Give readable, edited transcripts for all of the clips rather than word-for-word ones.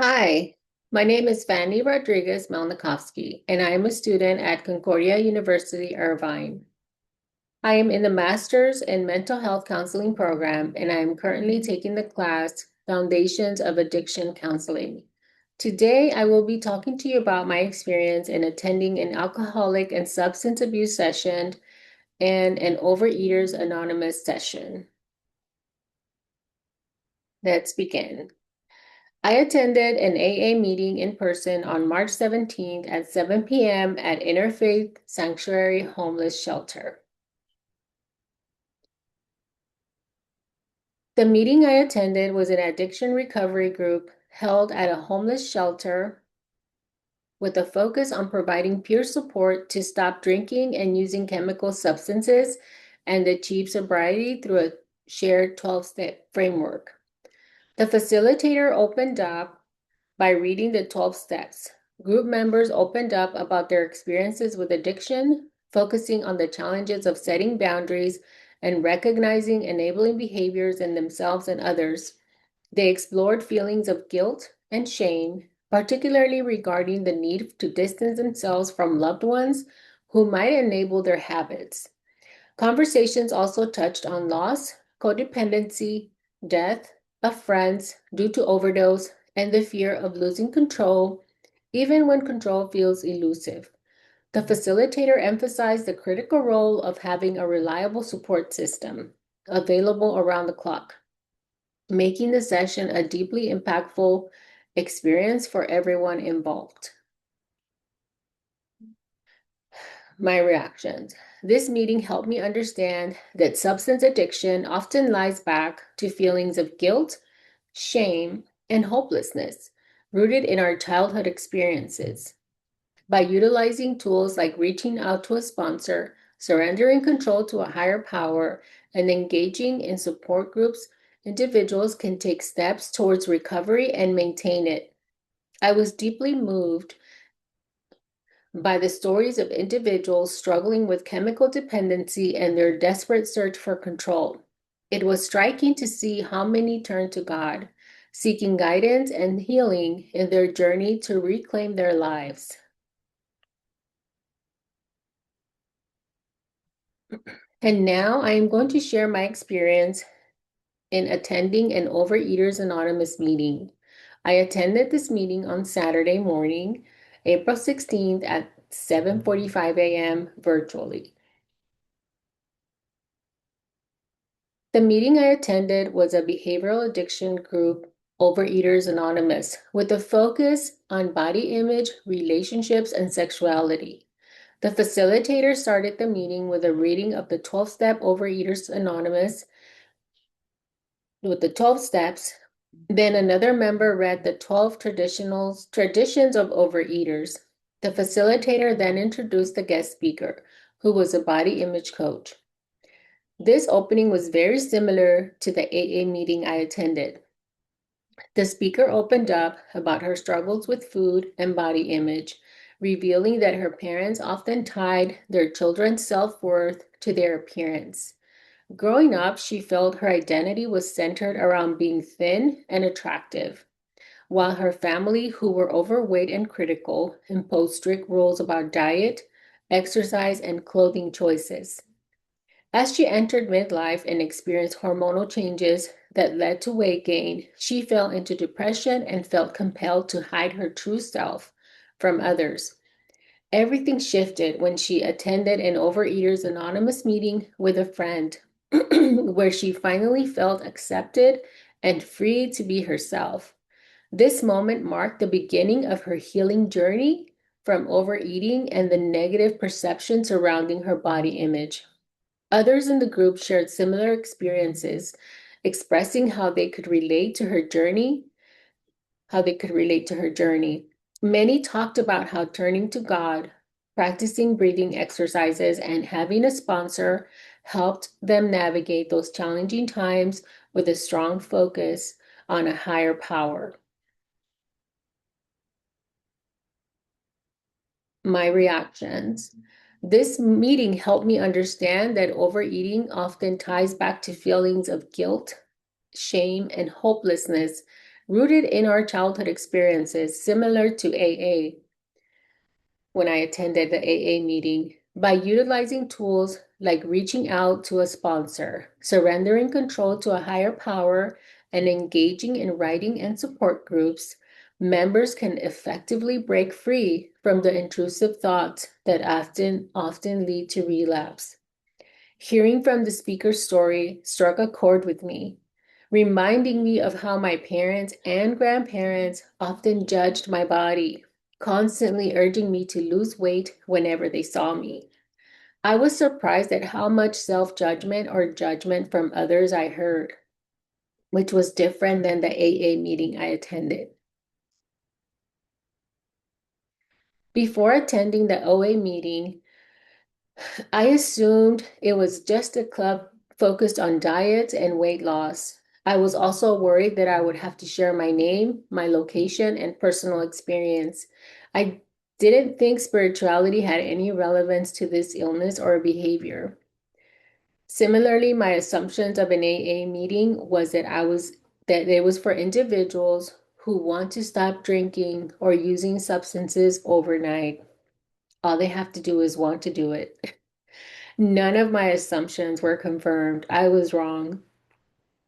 Hi, my name is Fanny Rodriguez-Melnikovsky, and I am a student at Concordia University, Irvine. I am in the Master's in Mental Health Counseling program, and I am currently taking the class Foundations of Addiction Counseling. Today, I will be talking to you about my experience in attending an alcoholic and substance abuse session and an Overeaters Anonymous session. Let's begin. I attended an AA meeting in person on March 17th at 7 p.m. at Interfaith Sanctuary Homeless Shelter. The meeting I attended was an addiction recovery group held at a homeless shelter with a focus on providing peer support to stop drinking and using chemical substances and achieve sobriety through a shared 12-step framework. The facilitator opened up by reading the 12 steps. Group members opened up about their experiences with addiction, focusing on the challenges of setting boundaries and recognizing enabling behaviors in themselves and others. They explored feelings of guilt and shame, particularly regarding the need to distance themselves from loved ones who might enable their habits. Conversations also touched on loss, codependency, death of friends due to overdose, and the fear of losing control, even when control feels elusive. The facilitator emphasized the critical role of having a reliable support system available around the clock, making the session a deeply impactful experience for everyone involved. My reactions. This meeting helped me understand that substance addiction often lies back to feelings of guilt, shame, and hopelessness rooted in our childhood experiences. By utilizing tools like reaching out to a sponsor, surrendering control to a higher power, and engaging in support groups, individuals can take steps towards recovery and maintain it. I was deeply moved by the stories of individuals struggling with chemical dependency and their desperate search for control. It was striking to see how many turned to God, seeking guidance and healing in their journey to reclaim their lives. And now I am going to share my experience in attending an Overeaters Anonymous meeting. I attended this meeting on Saturday morning, April 16th at 7:45 a.m. virtually. The meeting I attended was a behavioral addiction group, Overeaters Anonymous, with a focus on body image, relationships, and sexuality. The facilitator started the meeting with a reading of the 12-step Overeaters Anonymous with the 12 steps. Then another member read the 12 traditions of overeaters. The facilitator then introduced the guest speaker, who was a body image coach. This opening was very similar to the AA meeting I attended. The speaker opened up about her struggles with food and body image, revealing that her parents often tied their children's self-worth to their appearance. Growing up, she felt her identity was centered around being thin and attractive, while her family, who were overweight and critical, imposed strict rules about diet, exercise, and clothing choices. As she entered midlife and experienced hormonal changes that led to weight gain, she fell into depression and felt compelled to hide her true self from others. Everything shifted when she attended an Overeaters Anonymous meeting with a friend, where she finally felt accepted and free to be herself. This moment marked the beginning of her healing journey from overeating and the negative perception surrounding her body image. Others in the group shared similar experiences, expressing how they could relate to her journey. Many talked about how turning to God, practicing breathing exercises, and having a sponsor helped them navigate those challenging times with a strong focus on a higher power. My reactions. This meeting helped me understand that overeating often ties back to feelings of guilt, shame, and hopelessness rooted in our childhood experiences, similar to AA when I attended the AA meeting. By utilizing tools like reaching out to a sponsor, surrendering control to a higher power, and engaging in writing and support groups, members can effectively break free from the intrusive thoughts that often lead to relapse. Hearing from the speaker's story struck a chord with me, reminding me of how my parents and grandparents often judged my body, constantly urging me to lose weight whenever they saw me. I was surprised at how much self-judgment or judgment from others I heard, which was different than the AA meeting I attended. Before attending the OA meeting, I assumed it was just a club focused on diet and weight loss. I was also worried that I would have to share my name, my location, and personal experience. I didn't think spirituality had any relevance to this illness or behavior. Similarly, my assumptions of an AA meeting was that it was for individuals who want to stop drinking or using substances overnight. All they have to do is want to do it. None of my assumptions were confirmed. I was wrong.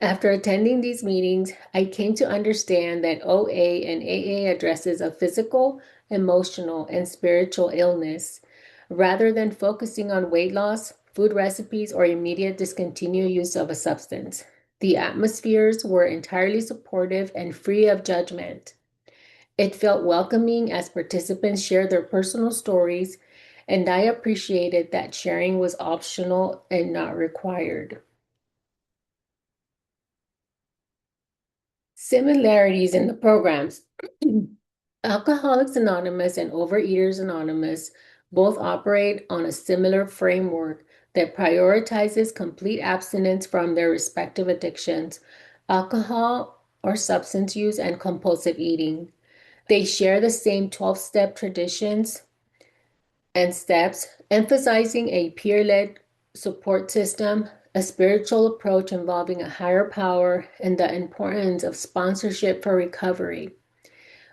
After attending these meetings, I came to understand that OA and AA addresses a physical, emotional, and spiritual illness. Rather than focusing on weight loss, food recipes, or immediate discontinue use of a substance, the atmospheres were entirely supportive and free of judgment. It felt welcoming as participants shared their personal stories, and I appreciated that sharing was optional and not required. Similarities in the programs. Alcoholics Anonymous and Overeaters Anonymous both operate on a similar framework that prioritizes complete abstinence from their respective addictions, alcohol or substance use, and compulsive eating. They share the same 12-step traditions and steps, emphasizing a peer-led support system, a spiritual approach involving a higher power, and the importance of sponsorship for recovery.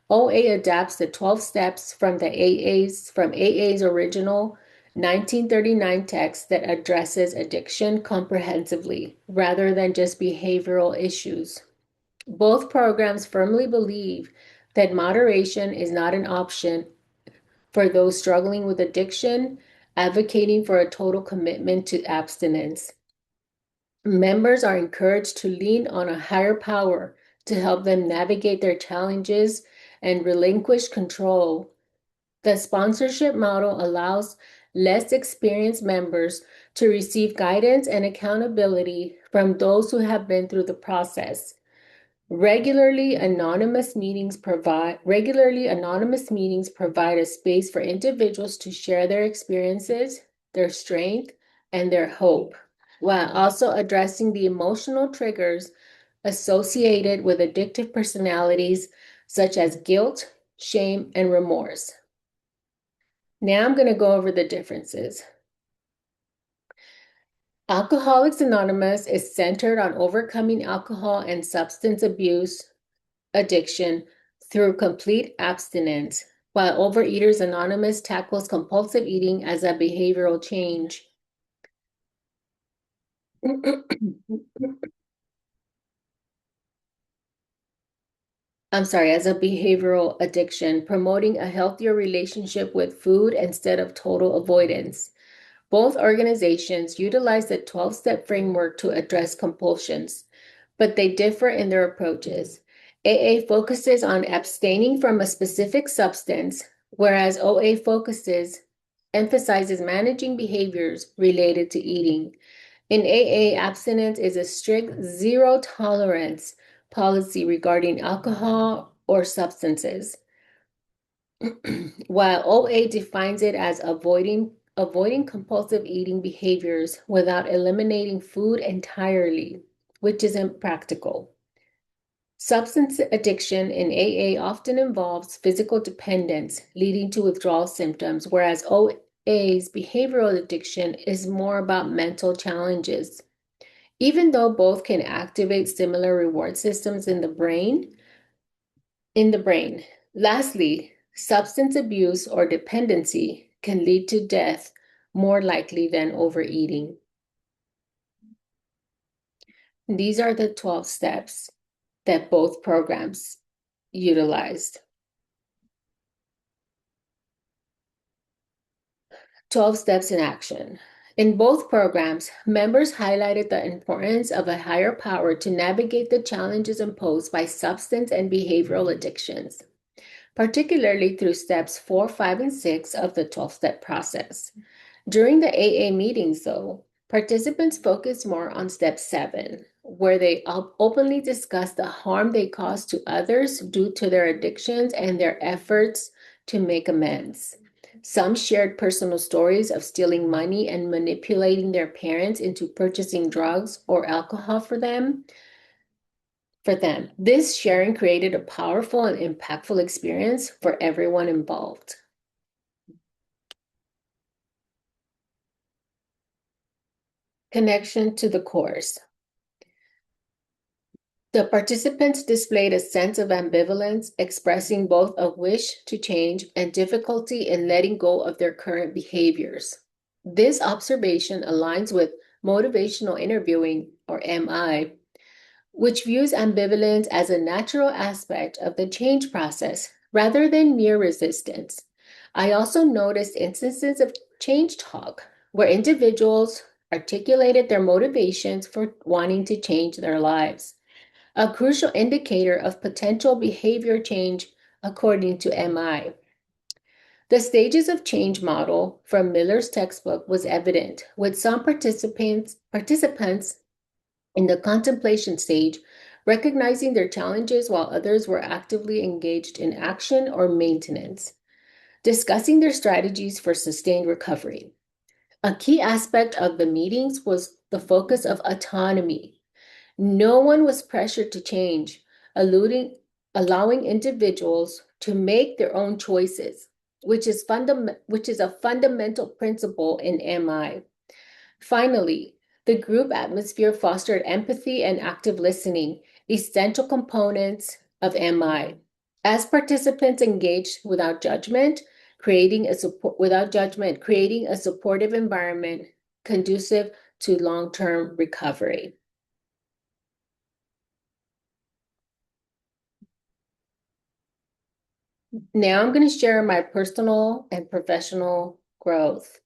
OA adapts the 12 steps from AA's original 1939 text that addresses addiction comprehensively rather than just behavioral issues. Both programs firmly believe that moderation is not an option for those struggling with addiction, advocating for a total commitment to abstinence. Members are encouraged to lean on a higher power to help them navigate their challenges and relinquish control. The sponsorship model allows less experienced members to receive guidance and accountability from those who have been through the process. Regularly anonymous meetings provide a space for individuals to share their experiences, their strength, and their hope, while also addressing the emotional triggers associated with addictive personalities such as guilt, shame, and remorse. Now I'm going to go over the differences. Alcoholics Anonymous is centered on overcoming alcohol and substance abuse addiction through complete abstinence, while Overeaters Anonymous tackles compulsive eating as a behavioral change. As a behavioral addiction, promoting a healthier relationship with food instead of total avoidance. Both organizations utilize the 12-step framework to address compulsions, but they differ in their approaches. AA focuses on abstaining from a specific substance, whereas OA emphasizes managing behaviors related to eating. In AA, abstinence is a strict zero tolerance policy regarding alcohol or substances, while OA defines it as avoiding compulsive eating behaviors without eliminating food entirely, which is impractical. Substance addiction in AA often involves physical dependence, leading to withdrawal symptoms, whereas OA's behavioral addiction is more about mental challenges. Even though both can activate similar reward systems in the brain, in the brain. Lastly, substance abuse or dependency can lead to death more likely than overeating. These are the 12 steps that both programs utilized. 12 steps in action. In both programs, members highlighted the importance of a higher power to navigate the challenges imposed by substance and behavioral addictions, particularly through steps 4, 5, and 6 of the 12-step process. During the AA meetings, though, participants focused more on step 7, where they openly discussed the harm they caused to others due to their addictions and their efforts to make amends. Some shared personal stories of stealing money and manipulating their parents into purchasing drugs or alcohol for them. This sharing created a powerful and impactful experience for everyone involved. Connection to the course. The participants displayed a sense of ambivalence, expressing both a wish to change and difficulty in letting go of their current behaviors. This observation aligns with motivational interviewing, or MI, which views ambivalence as a natural aspect of the change process rather than mere resistance. I also noticed instances of change talk where individuals articulated their motivations for wanting to change their lives, a crucial indicator of potential behavior change according to MI. The stages of change model from Miller's textbook was evident, with some participants in the contemplation stage recognizing their challenges while others were actively engaged in action or maintenance, discussing their strategies for sustained recovery. A key aspect of the meetings was the focus of autonomy. No one was pressured to change, allowing individuals to make their own choices, which is a fundamental principle in MI. Finally, the group atmosphere fostered empathy and active listening, essential components of MI. As participants engaged without judgment, creating a supportive environment conducive to long-term recovery. Now I'm going to share my personal and professional growth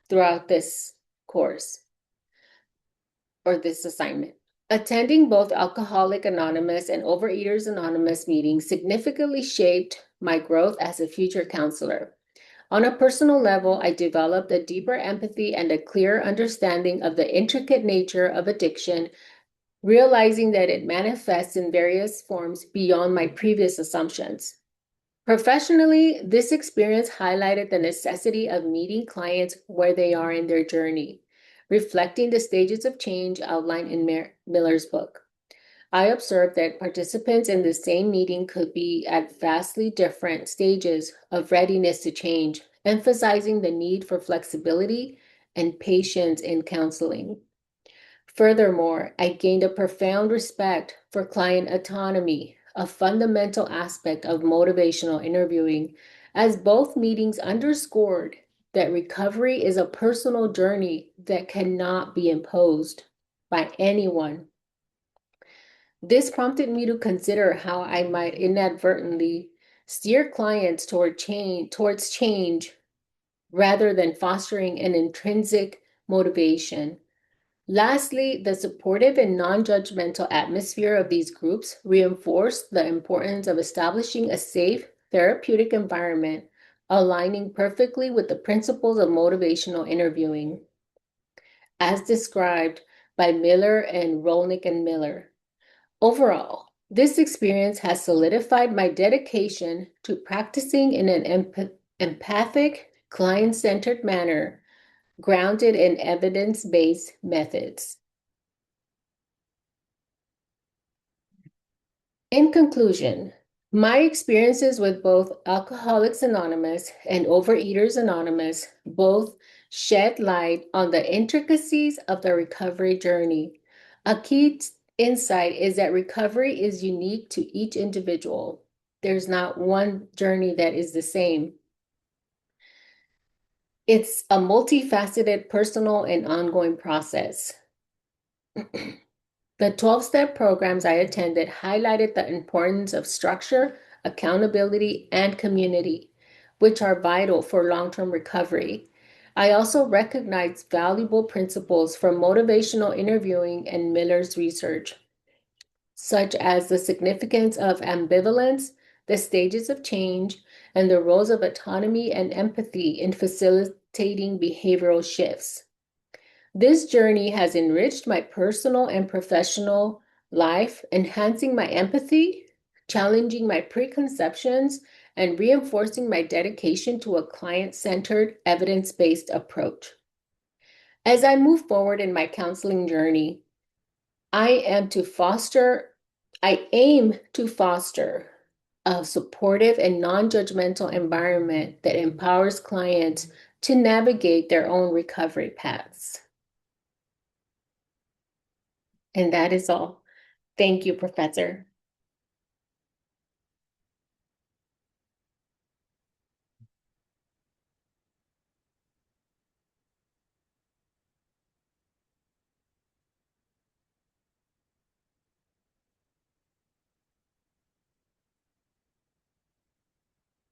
throughout this course or this assignment. Attending both Alcoholics Anonymous and Overeaters Anonymous meetings significantly shaped my growth as a future counselor. On a personal level, I developed a deeper empathy and a clearer understanding of the intricate nature of addiction, realizing that it manifests in various forms beyond my previous assumptions. Professionally, this experience highlighted the necessity of meeting clients where they are in their journey, reflecting the stages of change outlined in Miller's book. I observed that participants in the same meeting could be at vastly different stages of readiness to change, emphasizing the need for flexibility and patience in counseling. Furthermore, I gained a profound respect for client autonomy, a fundamental aspect of motivational interviewing, as both meetings underscored that recovery is a personal journey that cannot be imposed by anyone. This prompted me to consider how I might inadvertently steer clients towards change rather than fostering an intrinsic motivation. Lastly, the supportive and non-judgmental atmosphere of these groups reinforced the importance of establishing a safe, therapeutic environment, aligning perfectly with the principles of motivational interviewing, as described by Miller and Rolnick and Miller. Overall, this experience has solidified my dedication to practicing in an empathic, client-centered manner grounded in evidence-based methods. In conclusion, my experiences with both Alcoholics Anonymous and Overeaters Anonymous both shed light on the intricacies of the recovery journey. A key insight is that recovery is unique to each individual. There's not one journey that is the same. It's a multifaceted, personal, and ongoing process. The 12-step programs I attended highlighted the importance of structure, accountability, and community, which are vital for long-term recovery. I also recognized valuable principles from motivational interviewing and Miller's research, such as the significance of ambivalence, the stages of change, and the roles of autonomy and empathy in facilitating behavioral shifts. This journey has enriched my personal and professional life, enhancing my empathy, challenging my preconceptions, and reinforcing my dedication to a client-centered, evidence-based approach. As I move forward in my counseling journey, I aim to foster a supportive and non-judgmental environment that empowers clients to navigate their own recovery paths. And that is all. Thank you, Professor.